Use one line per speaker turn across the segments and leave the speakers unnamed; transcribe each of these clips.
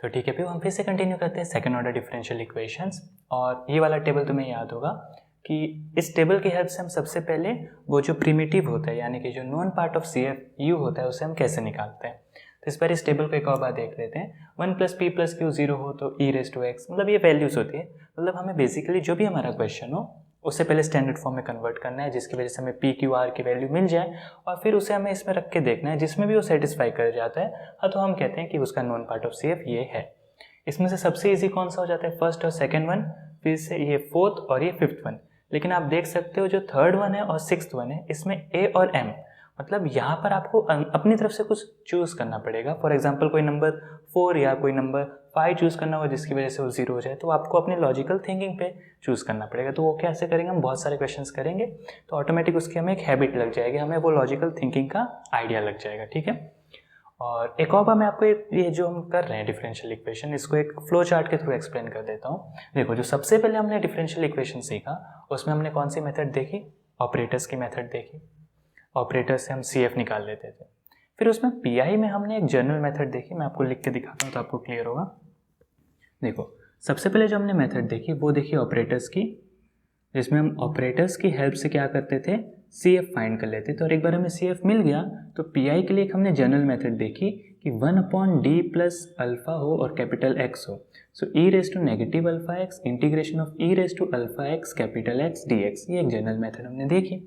तो ठीक है फिर हम फिर से कंटिन्यू करते हैं सेकंड ऑर्डर डिफरेंशियल इक्वेशंस। और ये वाला टेबल तुम्हें याद होगा कि इस टेबल की हेल्प से हम सबसे पहले वो जो प्रिमिटिव होता है यानी कि जो known part of C F u होता है उसे हम कैसे निकालते हैं। तो इस बार इस टेबल को एक और बार देख लेते हैं। 1 + p + q 0 हो तो e⁻x मतलब ये वैल्यूज़ होती है। मतलब हमें बेसिकली जो भी हमारा क्वेश्चन हो उससे पहले स्टैंडर्ड फॉर्म में कन्वर्ट करना है जिसकी वजह से हमें पी क्यू आर की वैल्यू मिल जाए और फिर उसे हमें इसमें रख के देखना है जिसमें भी वो सेटिस्फाई कर जाता है हाँ तो हम कहते हैं कि उसका known part of C F ये है। इसमें से सबसे इजी कौन सा हो जाता है फर्स्ट और सेकंड वन, फिर से ये फोर्थ और ये फिफ्थ वन। लेकिन आप देख सकते हो जो थर्ड वन है और सिक्स्थ वन है इसमें ए और एम मतलब यहाँ पर आपको अपनी तरफ से कुछ चूज़ करना पड़ेगा। फॉर एग्जांपल कोई नंबर 4 या कोई नंबर 5 चूज़ करना होगा जिसकी वजह से वो 0 हो जाए तो आपको अपने लॉजिकल थिंकिंग पे चूज़ करना पड़ेगा। तो वो कैसे करेंगे, हम बहुत सारे क्वेश्चंस करेंगे तो ऑटोमेटिक उसकी हमें एक हैबिट लग जाएगी, हमें वो लॉजिकल थिंकिंग का आइडिया लग जाएगा। ठीक है। और एक और बार मैं आपको ये जो हम कर रहे हैं डिफरेंशियल इक्वेशन इसको एक फ्लो चार्ट के थ्रू एक्सप्लेन कर देता हूँ। देखो जो सबसे पहले हमने डिफरेंशियल इक्वेशन सीखा उसमें हमने कौन सी मेथड देखी, ऑपरेटर्स की मेथड देखी। ऑपरेटर्स से हम सी एफ निकाल लेते थे। फिर उसमें पी आई में हमने एक जनरल मेथड देखी, मैं आपको लिख के दिखाता हूँ तो आपको क्लियर होगा। देखो सबसे पहले जो हमने मेथड देखी वो देखी ऑपरेटर्स की, जिसमें हम ऑपरेटर्स की हेल्प से क्या करते थे सी एफ फाइंड कर लेते थे। और एक बार हमें सी एफ मिल गया तो पी आई के लिए एक हमने जनरल मेथड देखी कि 1/d + अल्फा हो और कैपिटल एक्स हो। सो e⁻⁻x integration of e⁻⁴x capital x dx, ये एक जनरल मेथड हमने देखी।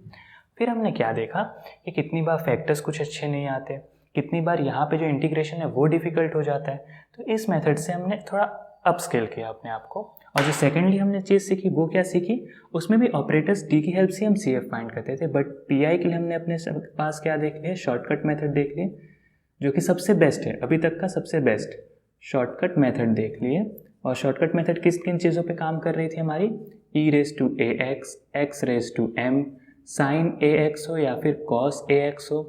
फिर हमने क्या देखा कि कितनी बार फैक्टर्स कुछ अच्छे नहीं आते, कितनी बार यहाँ पे जो इंटीग्रेशन है वो डिफ़िकल्ट हो जाता है। तो इस मेथड से हमने थोड़ा अपस्केल किया अपने आप को। और जो सेकेंडली हमने चीज़ सीखी वो क्या सीखी, उसमें भी ऑपरेटर्स डी की हेल्प से हम सी एफ फाइंड करते थे। बट पी आई के लिए हमने अपने पास क्या देख लिया, शॉर्टकट मेथड देख लिए जो कि सबसे बेस्ट है, अभी तक का सबसे बेस्ट शॉर्टकट मेथड देख लिए। और शॉर्टकट मेथड किस किन चीज़ों पे काम कर रही थी हमारी, e⁻ax, x⁻m, sin ax हो या फिर cos ax हो।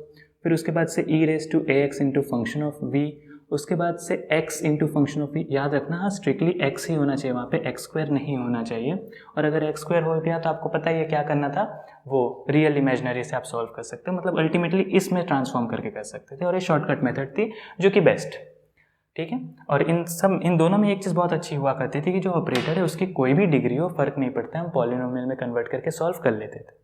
फिर उसके बाद से e⁻ax into function of v, उसके बाद से x into function of v। याद रखना हाँ स्ट्रिक्टली x ही होना चाहिए, वहाँ पे x² नहीं होना चाहिए। और अगर x² हो गया तो आपको पता ही है क्या करना था, वो रियल इमेजनरी से आप सॉल्व कर सकते हो, मतलब अल्टीमेटली इसमें ट्रांसफॉर्म करके कर सकते थे। और ये शॉर्टकट मेथड थी जो कि बेस्ट, ठीक है। और इन दोनों में एक चीज़ बहुत अच्छी हुआ करती थी कि जो ऑपरेटर है उसकी कोई भी डिग्री हो फर्क नहीं पड़ता, हम पॉलिनोमियल में कन्वर्ट करके सॉल्व कर लेते थे।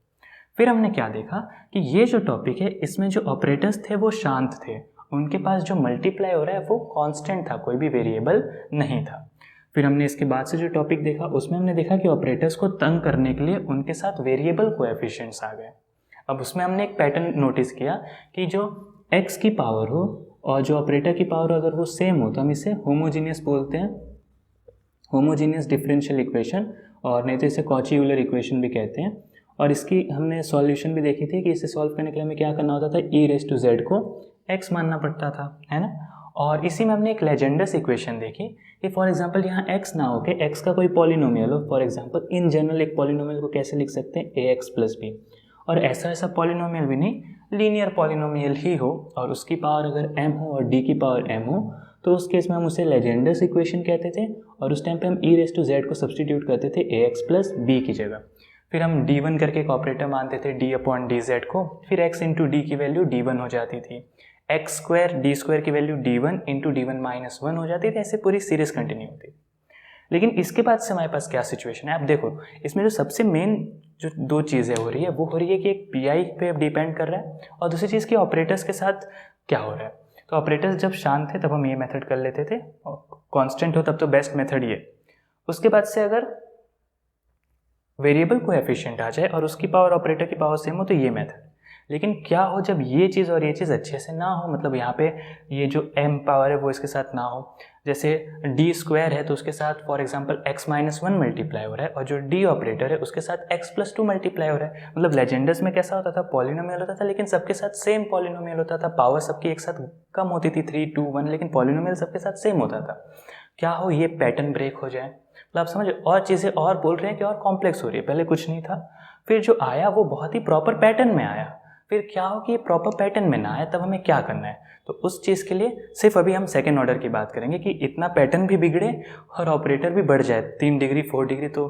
फिर हमने क्या देखा कि ये जो टॉपिक है इसमें जो ऑपरेटर्स थे वो शांत थे, उनके पास जो मल्टीप्लाई हो रहा है वो कांस्टेंट था, कोई भी वेरिएबल नहीं था। फिर हमने इसके बाद से जो टॉपिक देखा उसमें हमने देखा कि ऑपरेटर्स को तंग करने के लिए उनके साथ वेरिएबल कोएफिशिएंट्स आ गए। अब उसमें हमने एक पैटर्न नोटिस किया कि जो x की पावर हो और जो ऑपरेटर की पावर अगर वो सेम हो तो हम इसे होमोजीनियस बोलते हैं, होमोजीनियस डिफरेंशियल इक्वेशन, और नहीं तो इसे कॉची यूलर इक्वेशन भी कहते हैं। और इसकी हमने सॉल्यूशन भी देखी थी कि इसे सॉल्व करने के लिए हमें क्या करना होता था, e⁻z को x मानना पड़ता था, है ना। और इसी में हमने एक लेजेंडस इक्वेशन देखी कि फॉर एग्जांपल यहाँ x ना हो के x का कोई पॉलिनोमियल हो। फॉर एग्जांपल इन जनरल एक पॉलिनोमियल को कैसे लिख सकते हैं, ax + b। और ऐसा पॉलिनोमियल भी नहीं, लीनियर पॉलिनोमियल ही हो और उसकी पावर अगर m हो और d की पावर m हो तो उस केस में हम उसे लेजेंडस इक्वेशन कहते थे। और उस टाइम पे हम e⁻z को सब्सटीट्यूट करते थे ax + b की जगह। फिर हम d1 करके एक ऑपरेटर मानते थे d/dz को, फिर x इंटू डी की वैल्यू d1 हो जाती थी, x² d² की वैल्यू d1 इंटू d1 - 1 हो जाती थी। ऐसे पूरी सीरीज कंटिन्यू होती। लेकिन इसके बाद से हमारे पास क्या सिचुएशन है, आप देखो इसमें जो सबसे मेन जो दो चीज़ें हो रही है वो हो रही है कि एक पी आई पे डिपेंड कर रहा है और दूसरी चीज़ की ऑपरेटर्स के साथ क्या हो रहा है। तो ऑपरेटर्स जब शांत थे तब हम ये मेथड कर लेते थे, और कांस्टेंट हो तब तो बेस्ट मेथड ये। उसके बाद से अगर वेरिएबल कोएफिशिएंट आ जाए और उसकी पावर ऑपरेटर की पावर सेम हो तो ये मेथड। लेकिन क्या हो जब ये चीज़ और ये चीज़ अच्छे से ना हो, मतलब यहाँ पे ये जो m पावर है वो इसके साथ ना हो, जैसे d² है तो उसके साथ फॉर एग्जांपल x - 1 मल्टीप्लाई हो रहा है और जो d ऑपरेटर है उसके साथ x + 2 मल्टीप्लाई हो रहा है। मतलब लेजेंडस में कैसा होता था, पॉलिनोमियल होता था लेकिन सबके साथ सेम पॉलिनोमियल होता था, पावर सबकी एक साथ कम होती थी 3, 2, 1, लेकिन पॉलिनोमियल सबके साथ सेम होता था। क्या हो ये पैटर्न ब्रेक हो जाए, मतलब आप समझ और चीज़ें और बोल रहे हैं कि और कॉम्प्लेक्स हो रही है, पहले कुछ नहीं था फिर जो आया वो बहुत ही प्रॉपर पैटर्न में आया। फिर क्या हो कि ये प्रॉपर पैटर्न में ना आए तब हमें क्या करना है, तो उस चीज़ के लिए सिर्फ अभी हम सेकेंड ऑर्डर की बात करेंगे कि इतना पैटर्न भी बिगड़े और ऑपरेटर भी बढ़ जाए 3 डिग्री 4 डिग्री तो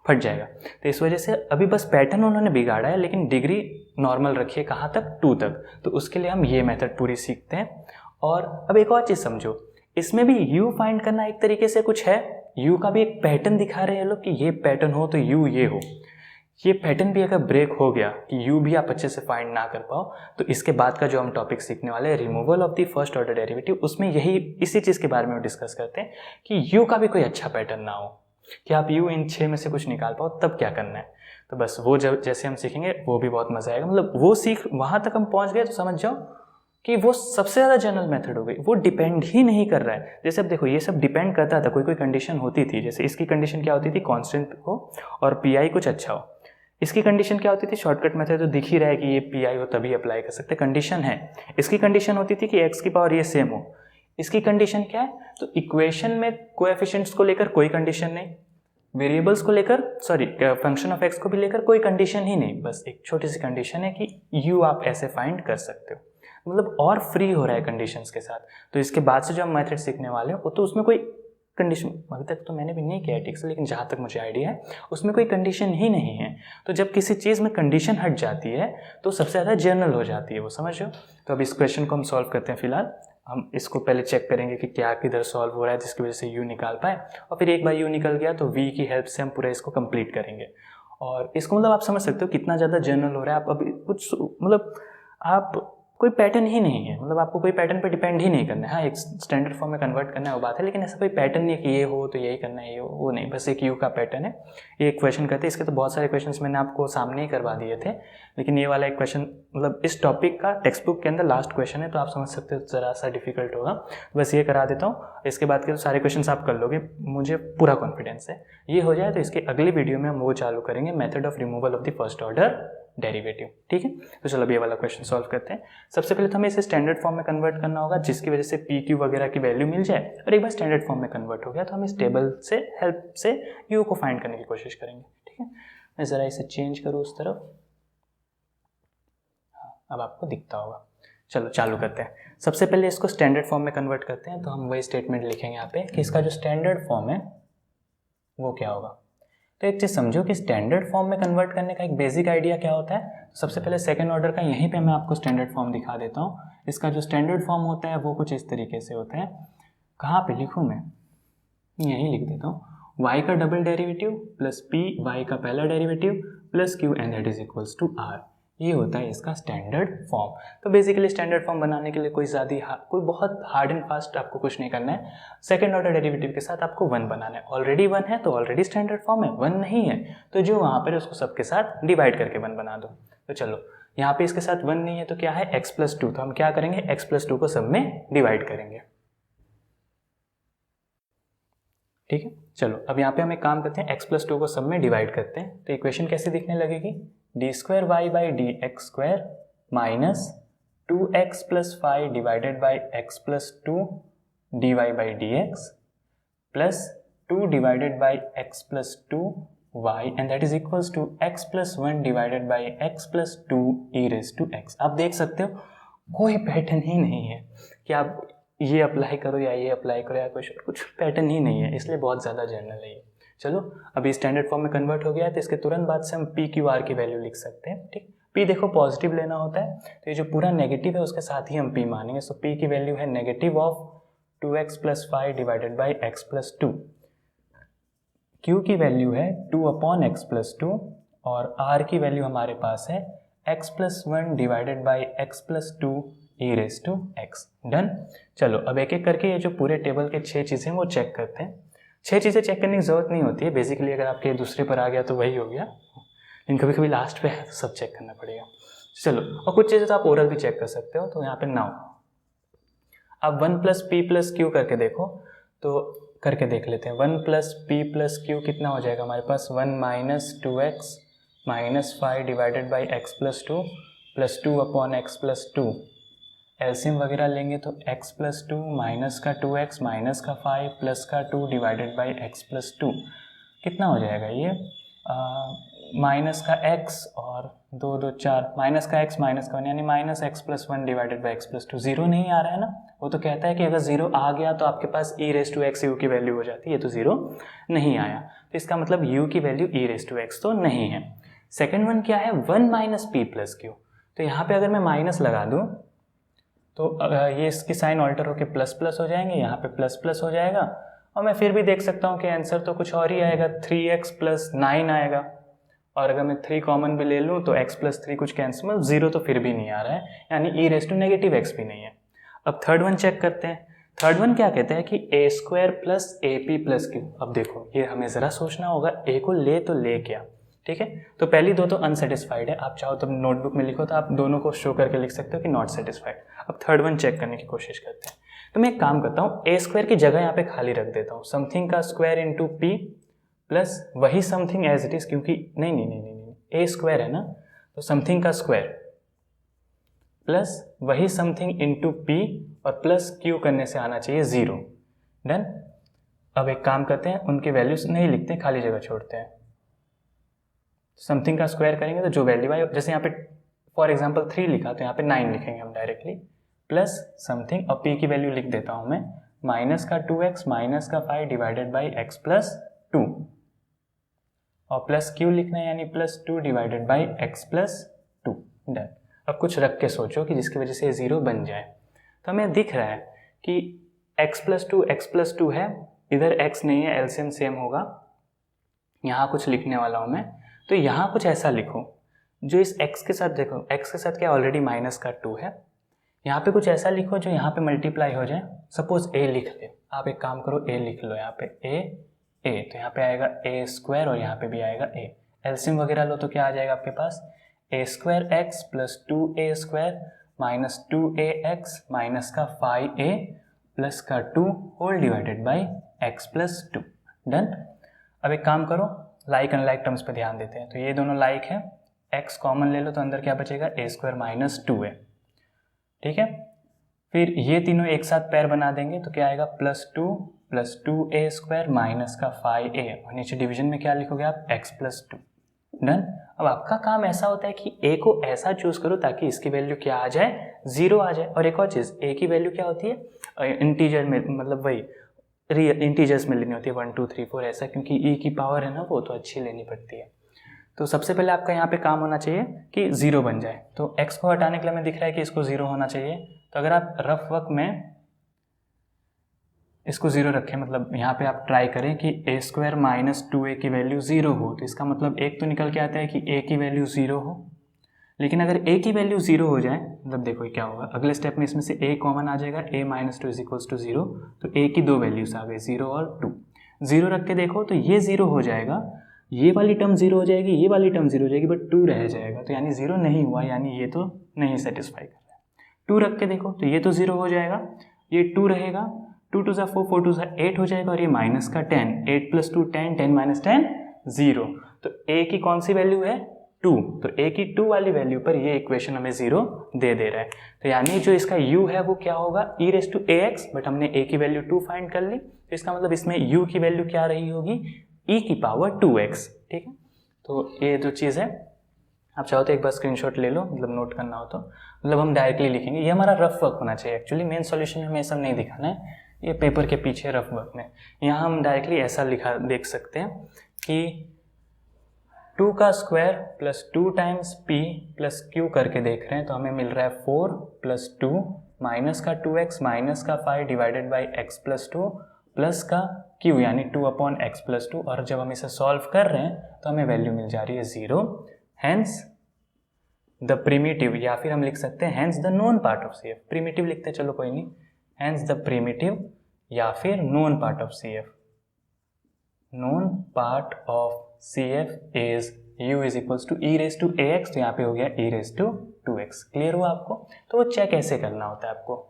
फट जाएगा। तो इस वजह से अभी बस पैटर्न उन्होंने बिगाड़ा है लेकिन डिग्री नॉर्मल रखिए, कहाँ तक 2 तक। तो उसके लिए हम ये मेथड पूरी सीखते हैं। और अब एक और चीज़ समझो, इसमें भी u फाइंड करना एक तरीके से कुछ है, u का भी एक पैटर्न दिखा रहे हैं लोग कि ये पैटर्न हो तो u ये हो। ये पैटर्न भी अगर ब्रेक हो गया कि u भी आप अच्छे से फाइंड ना कर पाओ, तो इसके बाद का जो हम टॉपिक सीखने वाले हैं removal of the first order derivative, उसमें यही इसी चीज़ के बारे में डिस्कस करते हैं कि u का भी कोई अच्छा पैटर्न ना हो कि आप u इन 6 में से कुछ निकाल पाओ, तब क्या करना है। तो बस वो जब जैसे हम सीखेंगे वो भी बहुत मज़ा आएगा। मतलब वो सीख वहाँ तक हम पहुँच गए तो समझ जाओ कि वो सबसे ज़्यादा जनरल मेथड हो गई, वो डिपेंड ही नहीं कर रहा है। जैसे अब देखो ये सब डिपेंड करता था, कोई कोई कंडीशन होती थी, जैसे इसकी कंडीशन क्या होती थी, कांस्टेंट हो और पी कुछ अच्छा हो। इसकी कंडीशन क्या होती थी, शॉर्टकट मेथड तो दिख ही रहा है कि ये पी हो तभी अप्लाई कर सकते, कंडीशन है। इसकी कंडीशन होती थी कि एक्स की पावर ये सेम हो। इसकी कंडीशन क्या है, तो इक्वेशन में कोएफिशिएंट्स को लेकर कोई कंडीशन नहीं, वेरिएबल्स को लेकर फंक्शन ऑफ एक्स को भी लेकर कोई कंडीशन ही नहीं, बस एक छोटी सी कंडीशन है कि यू आप ऐसे फाइंड कर सकते हो। मतलब और फ्री हो रहा है कंडीशंस के साथ। तो इसके बाद से जो हम मेथड सीखने वाले हो तो उसमें कोई कंडीशन, अभी तक तो मैंने भी नहीं किया है ठीक से, लेकिन जहाँ तक मुझे आइडिया है उसमें कोई कंडीशन ही नहीं है। तो जब किसी चीज़ में कंडीशन हट जाती है तो सबसे ज़्यादा जनरल हो जाती है वो, समझ लो। तो अब इस क्वेश्चन को हम सॉल्व करते हैं। फिलहाल हम इसको पहले चेक करेंगे कि क्या किधर सॉल्व हो रहा है जिसकी वजह से यू निकाल पाए, और फिर एक बार यू निकल गया तो वी की हेल्प से हम पूरा इसको कंप्लीट करेंगे। और इसको मतलब आप समझ सकते हो कितना ज़्यादा जनरल हो रहा है। आप अभी कुछ मतलब आप कोई पैटर्न ही नहीं है, मतलब आपको कोई पैटर्न पे डिपेंड ही नहीं करना है। हाँ, एक स्टैंडर्ड फॉर्म में कन्वर्ट करना है वो बात है, लेकिन ऐसा कोई पैटर्न नहीं है कि ये हो तो यही करना है, ये हो वो नहीं, बस एक यू का पैटर्न है। ये क्वेश्चन करते हैं, इसके तो बहुत सारे क्वेश्चंस मैंने आपको सामने ही करवा दिए थे, लेकिन ये वाला एक क्वेश्चन मतलब इस टॉपिक का टेक्स्ट बुक के अंदर लास्ट क्वेश्चन है, तो आप समझ सकते हो ज़रा सा डिफिकल्ट होगा। बस ये करा देता हूँ, इसके बाद के तो सारे क्वेश्चन आप कर लोगे, मुझे पूरा कॉन्फिडेंस है। ये हो जाए तो इसके अगली वीडियो में हम वो चालू करेंगे, method of removal of the first order derivative, ठीक है। तो चलो अब ये वाला क्वेश्चन सॉल्व करते हैं। सबसे पहले तो हमें इसे स्टैंडर्ड फॉर्म में कन्वर्ट करना होगा, जिसकी वजह से पी क्यू वगैरह की वैल्यू मिल जाए। और एक बार स्टैंडर्ड फॉर्म में कन्वर्ट हो गया तो हम इस टेबल से हेल्प से यू को फाइंड करने की कोशिश करेंगे, ठीक है। मैं ज़रा इसे चेंज करूँ उस तरफ, हाँ अब आपको दिखता होगा। चलो चालू करते हैं। सबसे पहले इसको स्टैंडर्ड फॉर्म में कन्वर्ट करते हैं, तो हम वही स्टेटमेंट लिखेंगे यहाँ पे कि इसका जो स्टैंडर्ड फॉर्म है वो क्या होगा। तो एक चीज़ समझो कि स्टैंडर्ड फॉर्म में कन्वर्ट करने का एक बेसिक आइडिया क्या होता है। सबसे पहले सेकंड ऑर्डर का यहीं पे मैं आपको स्टैंडर्ड फॉर्म दिखा देता हूँ। इसका जो स्टैंडर्ड फॉर्म होता है वो कुछ इस तरीके से होता है। कहाँ पे लिखूँ मैं, यहीं लिख देता हूँ। y का double derivative plus p, y का पहला derivative plus q and that is equals to r, ये होता है इसका स्टैंडर्ड फॉर्म। तो बेसिकली स्टैंडर्ड फॉर्म बनाने के लिए कोई बहुत हार्ड एंड फास्ट आपको कुछ नहीं करना है। सेकंड ऑर्डर डेरिवेटिव के साथ आपको 1 बनाना है। ऑलरेडी 1 है तो ऑलरेडी स्टैंडर्ड फॉर्म है, 1 नहीं है तो जो वहाँ पर उसको सबके साथ डिवाइड करके 1 बना दो। तो चलो यहाँ पे इसके साथ 1 नहीं है तो क्या है x+2, तो हम क्या करेंगे x+2 को सब में डिवाइड करेंगे, ठीक है। चलो अब यहाँ पे हम एक काम करते हैं, x+2 को सब में डिवाइड करते हैं। तो इक्वेशन कैसे दिखने लगेगी, d2y/dx² minus 2x + 5 divided by x+2 dy/dx plus 2 divided by x+2 y and that is equals to x+1 divided by x+2 e⁻x। आप देख सकते हो कोई पैटर्न ही नहीं है कि आप ये अप्लाई करो या ये अप्लाई करो या कुछ पैटर्न ही नहीं है, इसलिए बहुत ज़्यादा जनरल है ये। चलो अभी स्टैंडर्ड फॉर्म में कन्वर्ट हो गया है तो इसके तुरंत बाद से हम पी क्यू आर की वैल्यू लिख सकते हैं, ठीक। पी देखो पॉजिटिव लेना होता है, तो ये जो पूरा नेगेटिव है उसके साथ ही हम पी मानेंगे। सो पी की वैल्यू है negative of 2x + 5 divided by x+2। Q की वैल्यू है 2/x+2 और आर की वैल्यू हमारे पास है x+1 divided by x+2 e⁻x। Done. चलो अब एक एक करके ये जो पूरे टेबल के 6 चीज़ें वो चेक करते हैं। 6 चीज़ें चेक करने की ज़रूरत नहीं होती है, बेसिकली अगर आपके दूसरे पर आ गया तो वही हो गया, लेकिन कभी कभी लास्ट पे है तो सब चेक करना पड़ेगा। चलो और कुछ चीज़ें तो आप ओरल भी चेक कर सकते हो। तो यहाँ पे नाउ अब 1 + p + q करके देखो, तो करके देख लेते हैं। 1 + p + q कितना हो जाएगा हमारे पास, 1 - 2x - 5 divided by x+2 plus 2/x+2। LCM वगैरह लेंगे तो x+2 माइनस का 2x माइनस का 5 प्लस का 2 डिवाइडेड बाई x+2 कितना हो जाएगा ये, माइनस का x और 2 2 4 माइनस का x माइनस का 1 यानी -x+1 divided by x+2। Zero नहीं आ रहा है ना, वो तो कहता है कि अगर जीरो आ गया तो आपके पास e⁻x u की वैल्यू हो जाती है, ये तो जीरो नहीं आया तो इसका मतलब u की वैल्यू e⁻x तो नहीं है। सेकेंड वन क्या है, 1 - p + q। तो यहाँ पे अगर मैं माइनस लगा दूँ तो ये इसकी साइन ऑल्टर होकर प्लस प्लस हो जाएंगे, यहाँ पे प्लस प्लस हो जाएगा, और मैं फिर भी देख सकता हूँ कि आंसर तो कुछ और ही आएगा, 3x + 9 आएगा। और अगर मैं 3 कॉमन भी ले लूँ तो x + 3 कुछ कैंसिल, मतलब 0 तो फिर भी नहीं आ रहा है, यानी e⁻⁻x भी नहीं है। अब थर्ड वन चेक करते हैं। थर्ड वन क्या कहते हैं कि a² + AP + q। अब देखो ये हमें ज़रा सोचना होगा, a को ले तो ले क्या, ठीक है। तो पहली दो तो अनसेटिस्फाइड है, आप चाहो तो नोटबुक में लिखो तो आप दोनों को शो करके लिख सकते हो कि नॉट सेटिस्फाइड। अब थर्ड वन चेक करने की कोशिश करते हैं। तो मैं एक काम करता हूँ, a² की जगह यहाँ पे खाली रख देता हूँ, समथिंग का स्क्वायर इंटू p प्लस वही समथिंग एज इट इज, क्योंकि नहीं a² है ना, तो समथिंग का स्क्वायर प्लस वही समथिंग इंटू p और प्लस q करने से आना चाहिए 0। डन। अब एक काम करते हैं, उनके वैल्यूज नहीं लिखते, खाली जगह छोड़ते हैं। समथिंग का स्क्वायर करेंगे तो जो वैल्यू आए, जैसे यहाँ पे फॉर एग्जांपल 3 लिखा तो यहाँ पे 9 लिखेंगे हम डायरेक्टली, प्लस समथिंग, और p की वैल्यू लिख देता हूँ मैं, माइनस का 2x माइनस का 5 डिवाइडेड बाई x + 2, और प्लस q लिखना है यानी +2 डिवाइडेड बाई x + 2। डन। अब कुछ रख के सोचो कि जिसकी वजह से ये 0 बन जाए। तो हमें दिख रहा है कि x + 2 है, इधर x नहीं है, एलसीएम सेम होगा। यहाँ कुछ लिखने वाला हूँ मैं, तो यहाँ कुछ ऐसा लिखो जो इस x के साथ, देखो x के साथ क्या ऑलरेडी माइनस का 2 है, यहाँ पे कुछ ऐसा लिखो जो यहाँ पे मल्टीप्लाई हो जाए। सपोज a लिख ले, आप एक काम करो a लिख लो, यहाँ पे a, तो यहाँ पे आएगा a² और यहाँ पे भी आएगा a। एलसीएम वगैरह लो तो क्या आ जाएगा आपके पास, a² x + 2a² minus 2ax minus का 5a प्लस का 2 whole divided by x + 2। Done. अब एक काम करो, लाइक अनलाइक टर्म्स पे ध्यान देते हैं। तो ये दोनों लाइक है, x कॉमन ले लो तो अंदर क्या बचेगा, a² माइनस 2a, ठीक है। फिर ये तीनों एक साथ पैर बना देंगे तो क्या आएगा, +2 + 2a² माइनस का 5a, और नीचे डिवीजन में क्या लिखोगे आप, x + 2। डन। अब आपका काम ऐसा होता है कि a को ऐसा चूज करो ताकि इसकी वैल्यू क्या आ जाए, 0 आ जाए। और एक और चीज़, a की वैल्यू क्या होती है इंटीजर में, मतलब वही रियल इंटीजर्स में लेनी होती है, 1 2 3 4 ऐसा, क्योंकि e की पावर है ना वो तो अच्छी लेनी पड़ती है। तो सबसे पहले आपका यहाँ पे काम होना चाहिए कि 0 बन जाए। तो x को हटाने के लिए हमें दिख रहा है कि इसको 0 होना चाहिए। तो अगर आप रफ वर्क में इसको 0 रखें, मतलब यहाँ पे आप ट्राई करें कि a² माइनस 2a की वैल्यू 0 हो, तो इसका मतलब एक तो निकल के आता है कि a की वैल्यू 0 हो। लेकिन अगर a की वैल्यू 0 हो जाए, मतलब देखो क्या होगा, अगले स्टेप में इसमें से a कॉमन आ जाएगा, a - 2 = 0, तो a की दो वैल्यूज आ गई, 0 और 2। 0 रख के देखो तो ये 0 हो जाएगा, ये वाली टर्म 0 हो जाएगी, ये वाली टर्म 0 हो जाएगी, बट 2 रह जाएगा, तो यानी 0 नहीं हुआ, यानी ये तो नहीं सेटिस्फाई कर रहा है। 2 रख के देखो तो ये तो 0 हो जाएगा, ये 2 रहेगा, 2 2 4 4 2 8 हो जाएगा, और ये माइनस का 10, 8 + 2 10, 10 - 10 0। तो a की कौन सी वैल्यू है, 2, तो a की 2 वाली वैल्यू पर ये इक्वेशन हमें 0 दे रहा है। तो यानी जो इसका u है वो क्या होगा, e⁻⁴ बट हमने a की वैल्यू 2 फाइंड कर ली, तो इसका मतलब इसमें u की वैल्यू क्या रही होगी, e⁻²x, ठीक है। तो ये जो चीज़ है, आप चाहो तो एक बार स्क्रीनशॉट ले लो, मतलब नोट करना हो तो, मतलब हम डायरेक्टली लिखेंगे। ये हमारा रफ वर्क होना चाहिए, एक्चुअली मेन सॉल्यूशन में हमें सब नहीं दिखाना है, ये पेपर के पीछे रफ वर्क में। यहाँ हम डायरेक्टली ऐसा लिखा देख सकते हैं कि 2 का square plus 2 times p plus q करके देख रहे हैं, तो हमें मिल रहा है 4 + 2 माइनस का 2x माइनस का 5 डिवाइडेड बाई x + 2 प्लस का q यानी 2/x + 2। और जब हम इसे सॉल्व कर रहे हैं तो हमें वैल्यू मिल जा रही है 0। हैंस द प्रिमिटिव, या फिर हम लिख सकते हैं hence the known part of CF। Primitive लिखते हैं, चलो कोई नहीं, हैंस द प्रिमिटिव या फिर known part of CF। Known part of CF is u = e⁻⁴x, तो यहाँ पे हो गया e⁻²x। क्लियर हुआ आपको। तो वो चेक ऐसे करना होता है आपको,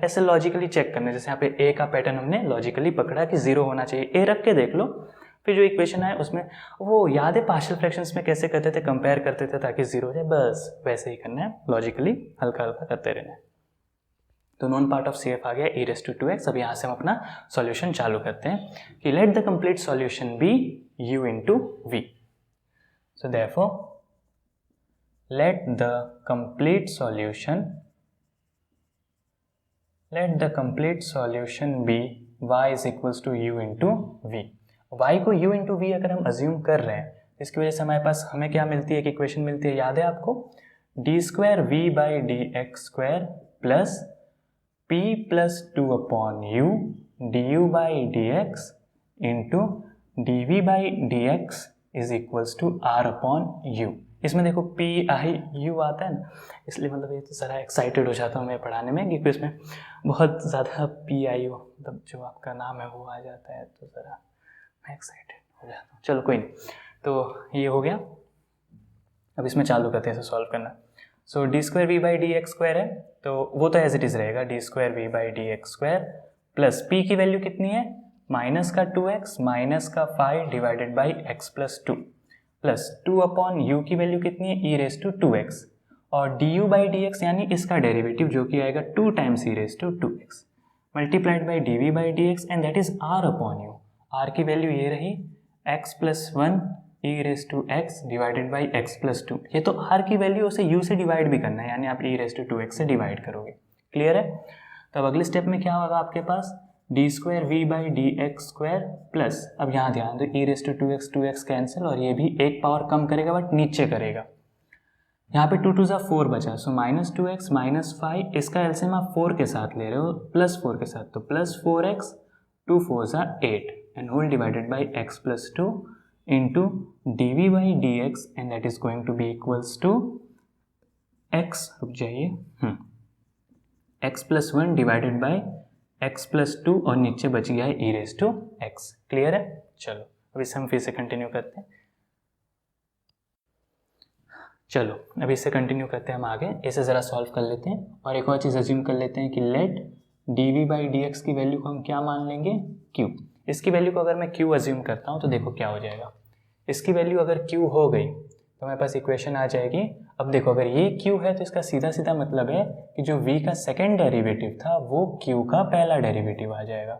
ऐसे लॉजिकली चेक करना है। जैसे यहाँ पे a का पैटर्न हमने लॉजिकली पकड़ा कि 0 होना चाहिए, a रख के देख लो, फिर जो इक्वेशन है उसमें वो याद है पार्शियल फ्रैक्शंस में कैसे करते थे, कंपेयर करते थे ताकि 0 हो जाए, बस वैसे ही करना है, लॉजिकली हल्का हल्का करते रहना है। तो नॉन पार्ट ऑफ CF आ गया e⁻²x। अब यहाँ से हम अपना सॉल्यूशन चालू करते हैं कि let the complete solution be u × v। So therefore let the complete solution be y = u × v। y को u × v अगर हम अज्यूम कर रहे हैं, इसकी वजह से हमारे पास हमें क्या मिलती है, एक इक्वेशन मिलती है, याद है आपको, d² v/dx² plus p plus 2 upon u du by D X into D we by D X is equals to r upon u. इसमें देखो p आई u आता है ना, इसलिए मतलब ये तो ज़रा एक्साइटेड हो जाता हूँ मैं पढ़ाने में, क्योंकि इसमें बहुत ज़्यादा p आई u मतलब जो आपका नाम है वो आ जाता है, तो ज़रा मैं एक्साइटेड हो जाता हूँ। चलो कोई नहीं, तो ये हो गया। अब इसमें चालू करते हैं इसे सॉल्व करना। So D square V by D X square है, तो वो तो एज इट इज़ रहेगा, D square V by D X square plus P की वैल्यू कितनी है, माइनस का 2x माइनस का 5 divided by x plus 2 plus 2 upon U की वैल्यू कितनी है, ई रेस टू 2x और D U by D X यानी इसका डेरिवेटिव जो कि आएगा 2 times E raise to 2x multiplied by D we by D x and that is r upon u. r की वैल्यू ये रही x plus 1 e raise to X divided by x plus 2। ये तो r की value उसे u से divide भी करना है, यानी आप ई रेस टू 2x से डिवाइड करोगे। क्लियर है? तब अगले स्टेप में क्या होगा आपके पास, D square V by D X square plus, अब यहाँ ध्यान दो ई रेस टू 2x कैंसिल और ये भी एक पावर कम करेगा बट नीचे करेगा। यहाँ पे 2 2 ज़ा 4 बचा, सो माइनस 2x माइनस 5, इसका एलसीएम आप 4 के साथ ले रहे हो प्लस 4 के साथ, तो प्लस 4x 2 4 ज़ा 8 and whole divided by x plus 2 into D we by D x and that is going to be equals to x, रुक जाइए, x plus 1 divided by x plus 2 और नीचे बच गया है ई रेस टू एक्स। क्लियर है? चलो अब इसे हम फिर से कंटिन्यू करते हैं। चलो अब इससे कंटिन्यू करते हैं हम आगे, इसे ज़रा सॉल्व कर लेते हैं और एक और चीज़ अज्यूम कर लेते हैं कि let d we by D x की वैल्यू को हम क्या मान लेंगे, q। इसकी वैल्यू को अगर मैं q अज्यूम करता हूँ तो देखो क्या हो जाएगा, इसकी वैल्यू अगर q हो गई तो हमारे पास इक्वेशन आ जाएगी। अब देखो अगर ये q है तो इसका सीधा सीधा मतलब है कि जो v का सेकेंड डेरिवेटिव था वो q का पहला डेरिवेटिव आ जाएगा।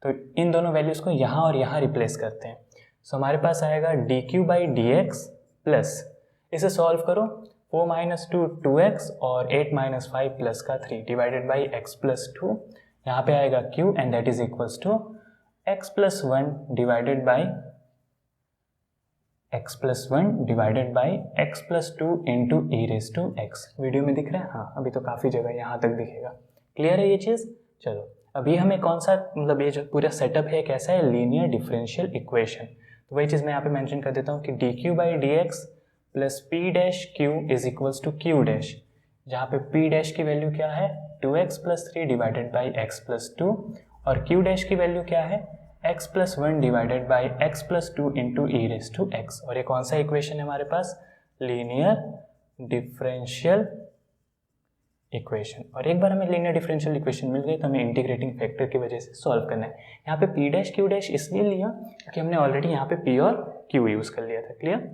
तो इन दोनों वैल्यूज़ को यहाँ और यहाँ रिप्लेस करते हैं। सो हमारे पास आएगा D q by D x plus, इसे सॉल्व करो, 4 माइनस 2 2x और 8 माइनस 5 प्लस का 3 डिवाइडेड बाई x प्लस 2, यहाँ पे आएगा q and that is equals to x plus 1 divided by x plus 1 divided by x plus 2 into e raise to x. Video में दिख रहा है? हाँ, अभी तो काफ़ी जगह यहाँ तक दिखेगा। क्लियर है ये चीज़? चलो अभी हमें कौन सा, मतलब ये जो पूरा सेटअप है कैसा है, लीनियर डिफरेंशियल इक्वेशन। तो वही चीज़ मैं यहाँ पे मेंशन कर देता हूँ कि d q by D x plus p dash q is equals to q dash, जहाँ पे पी डैश की वैल्यू क्या है 2x plus 3 divided by x plus 2 और क्यू डैश की वैल्यू क्या है x plus 1 divided by x plus 2 into e raise to x. और ये कौन सा इक्वेशन है हमारे पास, लीनियर डिफरेंशियल इक्वेशन। और एक बार हमें लीनियर डिफरेंशियल इक्वेशन मिल गई तो हमें इंटीग्रेटिंग फैक्टर की वजह से सॉल्व करना है। यहाँ पे p डैश q डैश इसलिए लिया क्योंकि हमने ऑलरेडी यहाँ पे p और q यूज़ कर लिया था। क्लियर?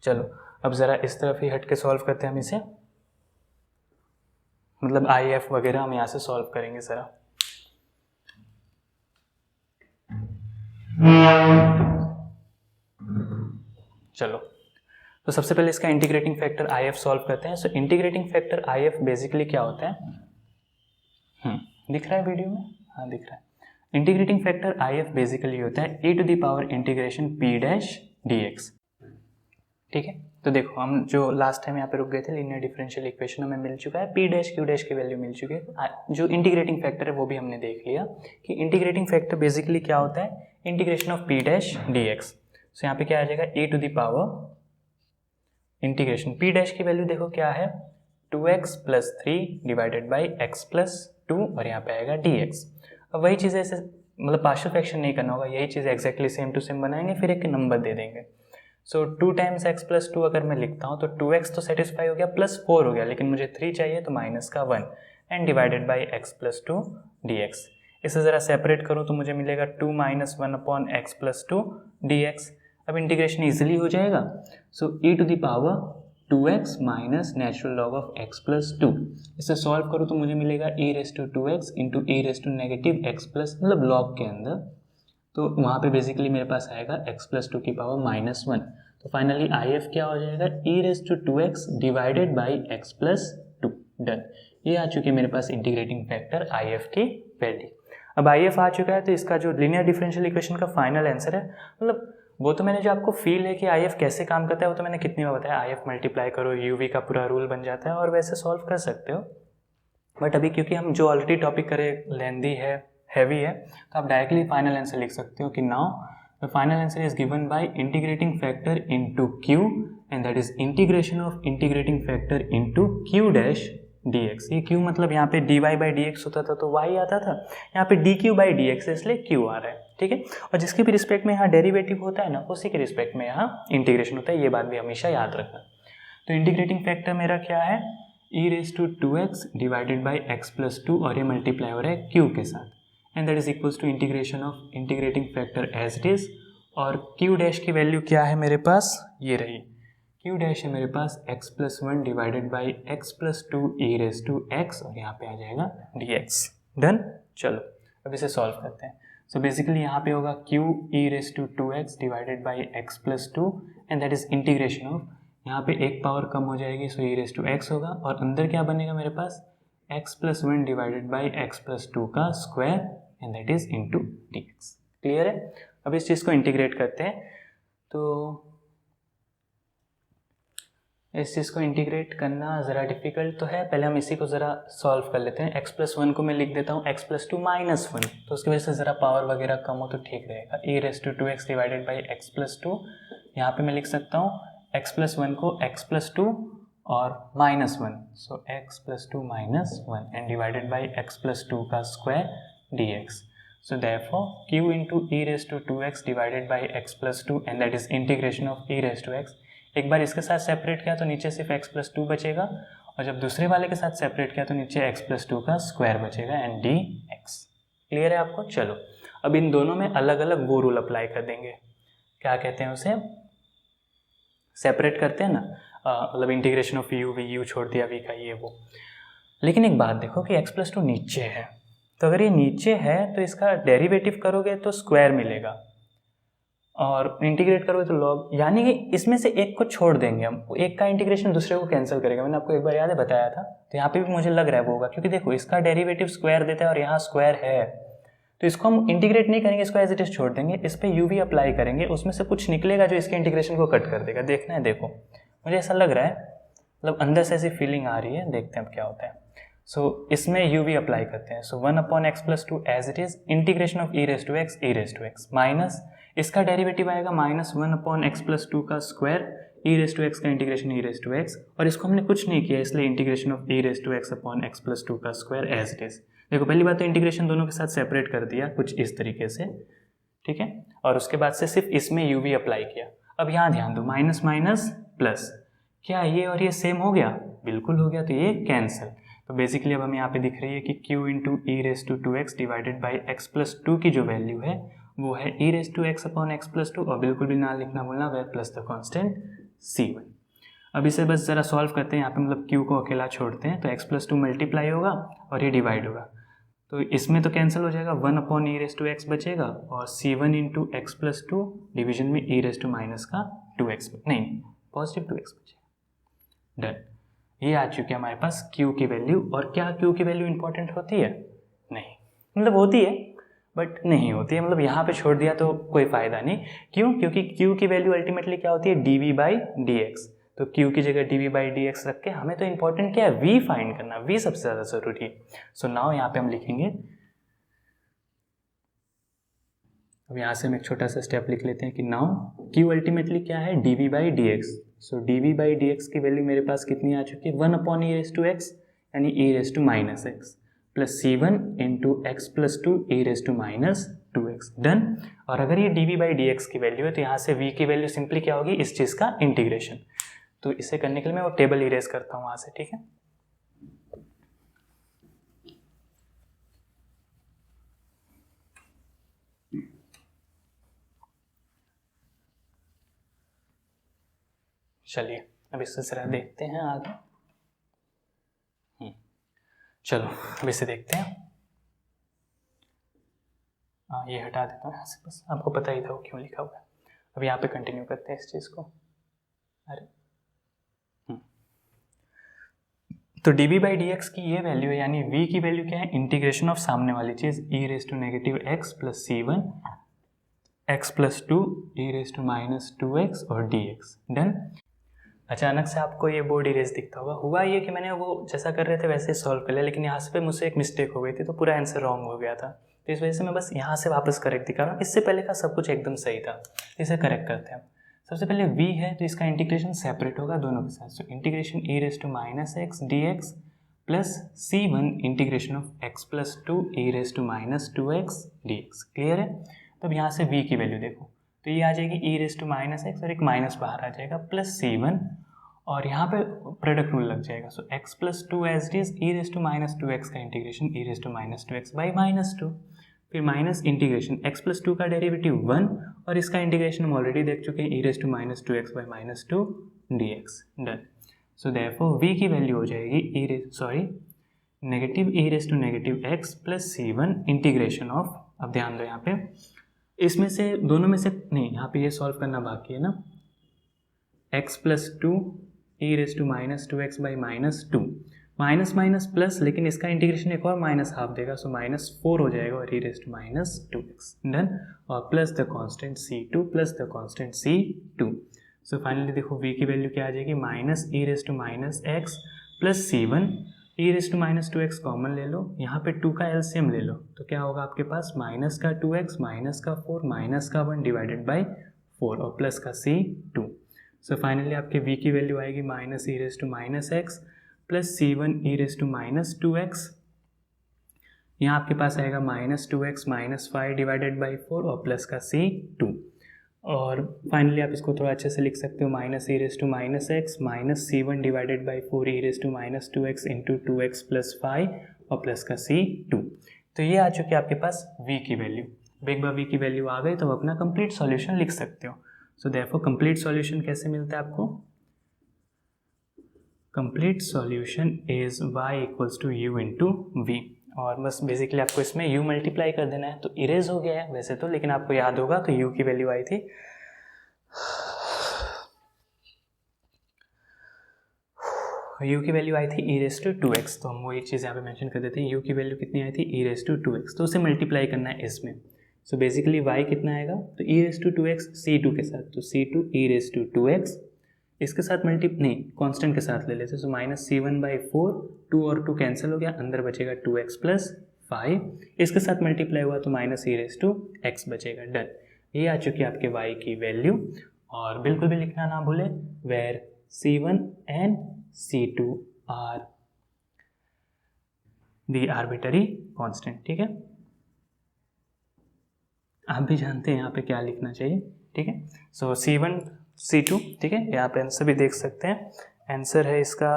चलो अब ज़रा इस तरफ ही हट के सॉल्व करते हैं हम इसे, मतलब आई एफ वगैरह हम यहाँ से सॉल्व करेंगे ज़रा। चलो तो सबसे पहले इसका integrating factor I F solve करते हैं। So integrating factor I F basically क्या होता है, दिख रहा है वीडियो में? हाँ दिख रहा है। Integrating factor I F basically होता है e to the power integration p dash D x. ठीक है, तो देखो हम जो लास्ट टाइम यहाँ पे रुक गए थे, लीनियर डिफरेंशियल इक्वेशन हमें मिल चुका है, p डैश q डैश की वैल्यू मिल चुकी है, जो इंटीग्रेटिंग फैक्टर है वो भी हमने देख लिया कि इंटीग्रेटिंग फैक्टर बेसिकली क्या होता है, integration of p dash D X. So यहाँ पे क्या आ जाएगा e to the power integration p dash की वैल्यू देखो क्या है 2x plus 3 divided by x plus 2 और यहाँ पे आएगा dx। अब वही चीज़ ऐसे मतलब पार्शियल फ्रैक्शन नहीं करना होगा, यही चीज़ एक्जैक्टली सेम टू सेम बनाएंगे, फिर एक नंबर दे देंगे। सो 2 टाइम्स x प्लस 2 अगर मैं लिखता हूँ तो 2x तो सेटिस्फाई हो गया, प्लस 4 हो गया, लेकिन मुझे 3 चाहिए तो माइनस का 1 and divided by x plus 2 dx। इसे ज़रा सेपरेट करूँ तो मुझे मिलेगा 2 minus 1 upon x plus 2 dx। अब इंटीग्रेशन इजीली हो जाएगा। So e to the power 2x minus natural log of x plus 2, इसे सॉल्व करूँ तो मुझे मिलेगा e raise to 2x into e raise to negative x plus, मतलब लॉग के अंदर, तो वहाँ पे बेसिकली मेरे पास आएगा x प्लस 2 की पावर माइनस 1। तो फाइनली आई एफ क्या हो जाएगा e raise to 2x divided by x plus 2। Done, ये आ चुकी है मेरे पास इंटीग्रेटिंग फैक्टर आई एफ की वैल्यू। अब आई एफ आ चुका है तो इसका जो लीनियर डिफरेंशियल इक्वेशन का फाइनल आंसर है, मतलब वो तो मैंने जो आपको फील है कि आई एफ कैसे काम करता है वो तो मैंने कितनी बार बताया, आई एफ मल्टीप्लाई करो, यू वी का पूरा रूल बन जाता है और वैसे सॉल्व कर सकते हो। बट अभी क्योंकि हम जो ऑलरेडी टॉपिक करें लेंदी है, हैवी है, तो आप डायरेक्टली फाइनल आंसर लिख सकते हो कि now the final answer is given by integrating factor into q and that is integration of integrating factor into q dash dx। ये q मतलब यहाँ पे dy बाई dx होता था तो y आता था, यहाँ पे dq बाई dx है इसलिए q आ रहा है, ठीक है। और जिसके भी रिस्पेक्ट में यहाँ डेरिवेटिव होता है ना, उसी के रिस्पेक्ट में यहाँ इंटीग्रेशन होता है, ये बात भी हमेशा याद रखना। तो इंटीग्रेटिंग फैक्टर मेरा क्या है, e raise to 2x divided by x plus 2 और ये मल्टीप्लाई हो रहा है q के साथ, and that is equals to integration of integrating factor as it is. और q डैश की वैल्यू क्या है मेरे पास, ये रही, q डैश है मेरे पास x plus 1 divided by x plus 2 e raise to x और यहाँ पे आ जाएगा dx। डन, चलो अब इसे सॉल्व करते हैं। सो बेसिकली यहाँ पे होगा q e raise to 2x divided by x plus 2 and that is integration of, यहाँ पे एक पावर कम हो जाएगी so e raise to x होगा, और अंदर क्या बनेगा मेरे पास x plus 1 divided by x plus 2 का square and that is into dx। Clear है। अब इस चीज़ को इंटीग्रेट करते हैं, तो इस चीज़ को इंटीग्रेट करना ज़रा डिफिकल्ट तो है, पहले हम इसी को ज़रा सॉल्व कर लेते हैं। x प्लस 1 को मैं लिख देता हूँ x प्लस 2 माइनस 1, तो उसकी वजह से ज़रा पावर वगैरह कम हो तो ठीक रहेगा। e raise to 2x divided by x plus 2, यहाँ पे मैं लिख सकता हूँ x प्लस 1 को x प्लस 2 और minus 1, so x plus 2 minus 1 and divided by x plus 2 का square dx। So therefore q into e raise to 2x divided by x plus 2 and that is integration of e raise to x। एक बार इसके साथ separate किया तो नीचे सिर्फ x plus 2 बचेगा, और जब दूसरे वाले के साथ सेपरेट किया तो नीचे x प्लस 2 का स्क्वायर बचेगा एंड dx। क्लियर है आपको। चलो अब इन दोनों में अलग अलग वो रूल अप्लाई कर देंगे, क्या कहते हैं उसे, सेपरेट करते हैं ना, मतलब इंटीग्रेशन ऑफ u छोड़ दिया v का ये वो। लेकिन एक बात देखो कि x प्लस 2 नीचे है, तो अगर ये नीचे है तो इसका डेरिवेटिव करोगे तो स्क्वायर मिलेगा, और इंटीग्रेट करोगे तो लॉग, यानी कि इसमें से एक को छोड़ देंगे हम, एक का इंटीग्रेशन दूसरे को कैंसिल करेगा। मैंने आपको एक बार याद है बताया था, तो यहाँ पे भी मुझे लग रहा है वो होगा, क्योंकि देखो इसका डेरिवेटिव स्क्वायर देता है और यहाँ स्क्वायर है, तो इसको हम इंटीग्रेट नहीं करेंगे, इसको एज इट इज छोड़ देंगे, इस पर यू वी अप्लाई करेंगे, उसमें से कुछ निकलेगा जो इसके इंटीग्रेशन को कट कर देगा। देखना है, देखो मुझे ऐसा लग रहा है, मतलब अंदर से ऐसी फीलिंग आ रही है, देखते हैं अब क्या होता है। सो इसमें यू वी अप्लाई करते हैं। So 1 upon x plus 2 as it is integration of E raise to X minus इसका डेरिवेटिव आएगा माइनस 1 अपॉन एक्स प्लस 2 का square E raise to X का integration E raise to x, और इसको हमने कुछ नहीं किया इसलिए integration of E raise to X upon x plus 2 का स्क्वायर एज इट इज। देखो पहली बात तो इंटीग्रेशन दोनों के साथ सेपरेट कर दिया कुछ इस तरीके से, ठीक है, और उसके बाद से सिर्फ इसमें यू वी अप्लाई किया। अब यहाँ ध्यान दो, माइनस माइनस प्लस, क्या ये और ये सेम हो गया, बिल्कुल हो गया, तो ये कैंसिल। तो बेसिकली अब हमें यहाँ पे दिख रही है कि q into E raise to 2x divided by x plus 2 की जो वैल्यू है वो है E raise to X upon x plus 2, और बिल्कुल भी ना लिखना भूलना where plus the constant c1। अब इसे बस ज़रा सॉल्व करते हैं, यहाँ पे मतलब q को अकेला छोड़ते हैं, तो x प्लस 2 मल्टीप्लाई होगा और ये डिवाइड होगा, तो इसमें तो कैंसिल हो जाएगा, 1 upon E raise to x बचेगा, और c1 into X plus 2 division में ई रेज टू माइनस का 2x, नहीं पॉजिटिव 2x बचेगा। डन, ये आ चुकी है हमारे पास q की वैल्यू। और क्या q की वैल्यू इंपॉर्टेंट होती है, नहीं, मतलब होती है बट नहीं होती है, मतलब यहाँ पे छोड़ दिया तो कोई फ़ायदा नहीं। क्यों, क्योंकि q की वैल्यू अल्टीमेटली क्या होती है, dv बाई dx, तो q की जगह dv बाई dx रख के हमें तो इंपॉर्टेंट क्या है, v फाइंड करना, v सबसे ज़्यादा ज़रूरी है। सो नाउ यहाँ पे हम लिखेंगे, अब यहाँ से हम एक छोटा सा स्टेप लिख लेते हैं कि नाउ q अल्टीमेटली क्या है, dv by dx। So dv by dx की वैल्यू मेरे पास कितनी आ चुकी है, 1 upon E raise to X यानी E raise to minus X plus c1 into X plus 2 E raise to minus 2x। Done, और अगर ये dv बाई dx की वैल्यू है तो यहाँ से v की वैल्यू सिंपली क्या होगी, इस चीज़ का इंटीग्रेशन। तो इसे करने के लिए मैं वो टेबल इरेज करता हूँ वहाँ से, ठीक है। चलिए अब इससे जरा देखते हैं आगे। चलो अब इसे देखते हैं। हाँ ये हटा देता हूँ यहाँ से, बस आपको पता ही था वो क्यों लिखा हुआ है। अब यहाँ पे कंटिन्यू करते हैं इस चीज़ को। अरे तो dv बाई डी एक्स की ये वैल्यू है, यानी v की वैल्यू क्या है, इंटीग्रेशन ऑफ सामने वाली चीज़ e raise to negative x plus c1 x plus 2 E raise to minus 2x और dx। डन, अचानक से आपको ये बोर्ड इरेज दिखता होगा। हुआ ये कि मैंने वो जैसा कर रहे थे वैसे ही सॉल्व कर लिया, लेकिन यहाँ से पे मुझसे एक मिस्टेक हो गई थी तो पूरा आंसर रॉन्ग हो गया था। तो इस वजह से मैं बस यहाँ से वापस करेक्ट दिखा रहा हूँ। इससे पहले का सब कुछ एकदम सही था, इसे करेक्ट करते हैं। सबसे पहले v है तो इसका इंटीग्रेशन सेपरेट होगा दोनों के साथ। So integration e raise to minus x d x plus c1 integration of x plus 2 e raise to minus 2x dx। Clear है? तो अब यहाँ से v की वैल्यू देखो तो ये आ जाएगी e raise to minus x और एक माइनस बाहर आ जाएगा प्लस c1 और यहाँ पे प्रोडक्ट रूल लग जाएगा। So x plus 2 as it is e raise to minus 2x का इंटीग्रेशन e raise to minus 2x by minus 2, फिर माइनस इंटीग्रेशन x प्लस 2 का डेरिवेटिव 1 और इसका इंटीग्रेशन हम ऑलरेडी देख चुके हैं e raise to minus 2x by minus 2 dx। Done. So therefore v की वैल्यू हो जाएगी negative e raise to negative x plus c1 integration of, अब ध्यान दो यहाँ पे इसमें से दोनों में से नहीं, यहाँ पे ये सॉल्व करना बाकी है ना, x plus 2 e raise to minus 2x by minus 2, minus minus plus, लेकिन इसका इंटीग्रेशन एक और माइनस हाफ देगा सो माइनस 4 हो जाएगा और e raise to minus 2x। Done. और plus the constant c2 plus the constant c2। So finally देखो v की वैल्यू क्या आ जाएगी, minus e raise to minus x plus c1, e raise to minus 2x common ले लो, यहाँ पे 2 का एलसीएम ले लो तो क्या होगा आपके पास, माइनस का 2x माइनस का 4 माइनस का 1 डिवाइडेड बाई 4 और प्लस का c2। सो फाइनली आपके v की वैल्यू आएगी minus e raise to minus x plus c1 e raise to minus 2x, यहाँ आपके पास आएगा minus 2x minus 5 divided by 4 और प्लस का c2। और फाइनली आप इसको थोड़ा अच्छे से लिख सकते हो, minus e raise to minus x minus c1 divided by 4 e raise to minus 2x into 2x plus 5 और प्लस का c2। तो ये आ चुकी है आपके पास v की वैल्यू। एक बार v की वैल्यू आ गई तो अपना कंप्लीट सॉल्यूशन लिख सकते हो। सो देयरफॉर कंप्लीट सॉल्यूशन कैसे मिलता है आपको, complete solution is y equals to u into v, और बस बेसिकली आपको इसमें u मल्टीप्लाई कर देना है। तो इरेज हो गया है वैसे तो, लेकिन आपको याद होगा तो u की वैल्यू आई थी u की वैल्यू आई थी e रेज टू 2x, तो हम वो एक चीज़ यहाँ पे मेंशन कर देते हैं, u की वैल्यू कितनी आई थी e रेज टू 2x, तो उसे मल्टीप्लाई करना है इसमें। सो बेसिकली y कितना आएगा, तो e raise to 2x c2 के साथ, तो c2 e raise to 2x इसके साथ कांस्टेंट के साथ ले लेते, सो माइनस c1 बाई 4, 2 और 2 कैंसिल हो गया, अंदर बचेगा 2x प्लस 5, इसके साथ मल्टीप्लाई हुआ तो minus e raise to x बचेगा। डन। ये आ चुकी है आपके y की वैल्यू। और बिल्कुल भी लिखना ना भूले, where c1 and c2 are the arbitrary constant. ठीक है, आप भी जानते हैं यहाँ पे क्या लिखना चाहिए। ठीक है, सो c1 c2, ठीक है, यहाँ पे आंसर भी देख सकते हैं। आंसर है इसका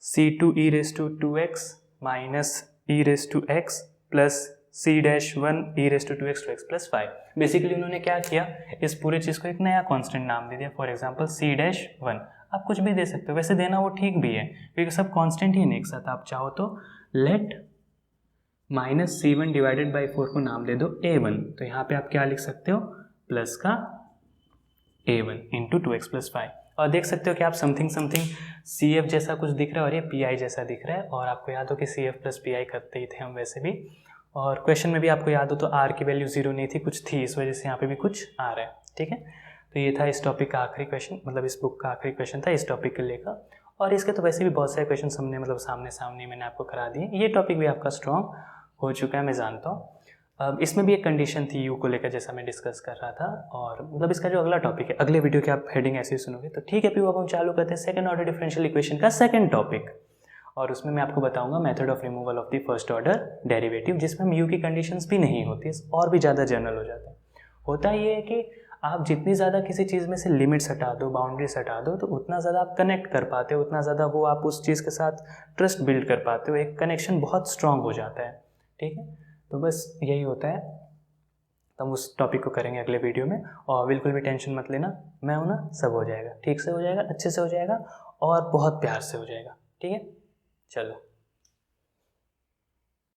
c2 e raise to 2x minus e raise to x plus c-1 e raise to 2x plus 5। Basically उन्होंने क्या किया, इस पूरे चीज़ को एक नया कांस्टेंट नाम दे दिया, फॉर एग्जांपल c-1। आप कुछ भी दे सकते हो, वैसे देना वो ठीक भी है क्योंकि सब कांस्टेंट ही है एक साथ। आप चाहो तो late minus c1 divided by 4 को नाम दे दो a1, तो यहाँ पे आप क्या लिख सकते हो, प्लस का a1 इंटू 2x प्लस 5। और देख सकते हो कि आप समथिंग CF जैसा कुछ दिख रहा है और ये PI जैसा दिख रहा है, और आपको याद हो कि CF प्लस PI करते ही थे हम वैसे भी। और क्वेश्चन में भी आपको याद हो तो R की वैल्यू 0 नहीं थी, कुछ थी, इस वजह से यहाँ पे भी कुछ आ रहा है। ठीक है, तो ये था इस टॉपिक का आखिरी क्वेश्चन, मतलब इस बुक का आखिरी क्वेश्चन था इस टॉपिक को लेकर। और इसके तो वैसे भी बहुत सारे क्वेश्चन हमने मतलब सामने मैंने आपको करा दिए। ये टॉपिक भी आपका स्ट्रॉन्ग हो चुका है, मैं जानता हूँ। अब इसमें भी एक कंडीशन थी यू को लेकर, जैसा मैं डिस्कस कर रहा था, और मतलब इसका जो अगला टॉपिक है, अगले वीडियो के आप हेडिंग ऐसे ही सुनोगे। तो ठीक है, फिर अब हम चालू करते हैं सेकंड ऑर्डर डिफरेंशियल इक्वेशन का सेकंड टॉपिक, और उसमें मैं आपको बताऊंगा method of removal of the first order derivative, जिसमें हम यू की कंडीशंस भी नहीं होती, और भी ज़्यादा जनरल हो जाता है। होता ये है कि आप जितनी ज़्यादा किसी चीज़ में से लिमिट्स हटा दो, बाउंड्रीज हटा दो, तो उतना ज़्यादा आप कनेक्ट कर पाते हो, उतना ज़्यादा वो आप उस चीज़ के साथ ट्रस्ट बिल्ड कर पाते हो, एक कनेक्शन बहुत स्ट्रांग हो जाता है। ठीक है, तो बस यही होता है। तो हम उस टॉपिक को करेंगे अगले वीडियो में, और बिल्कुल भी टेंशन मत लेना, मैं हूँ ना, सब हो जाएगा, ठीक से हो जाएगा, अच्छे से हो जाएगा, और बहुत प्यार से हो जाएगा। ठीक है, चलो।